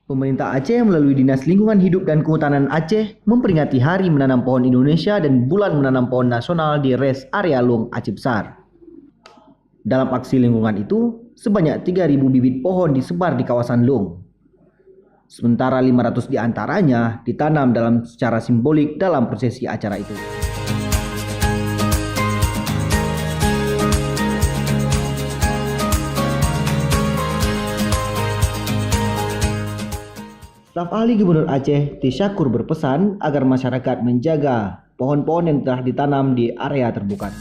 Pemerintah Aceh melalui Dinas Lingkungan Hidup dan Kehutanan Aceh memperingati Hari Menanam Pohon Indonesia dan Bulan Menanam Pohon Nasional di Res Area Luang Aceh Besar. Dalam aksi lingkungan itu, sebanyak 3.000 bibit pohon disebar di kawasan Luang. Sementara 500 diantaranya ditanam secara simbolik dalam prosesi acara itu. Staf ahli Gubernur Aceh, Tisyakur berpesan agar masyarakat menjaga pohon-pohon yang telah ditanam di area terbuka.